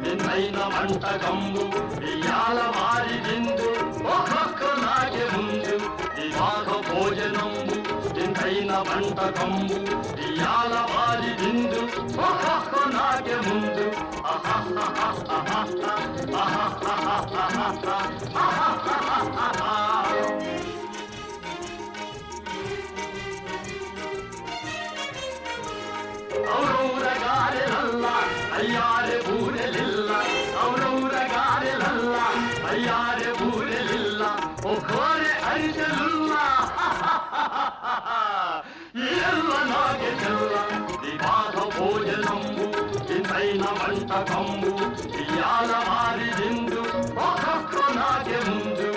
వింతైన వంటకంబు ఇయాల వారి విందు ఒక్కొక్క నాకే ముందు వివాహ భోజనంబు వింతైన వంటకంబు ఇయాల వారి విందు ఒక్కొక్క నాకే ముందు ఔరౌరగారెలల్ల అయ్యారె బూరెలిల్ల ఔరౌరగారెలల్ల అయ్యారె బూరెలిల్ల ఒక్కోరె అరిసెలుల్ల ఎల్ల నాగే చెల్ల వివాహ భోజనంబు వింతైన వంటకంబు ఇయాల వారి విందు ఒక్కొక్క నాగే ముందు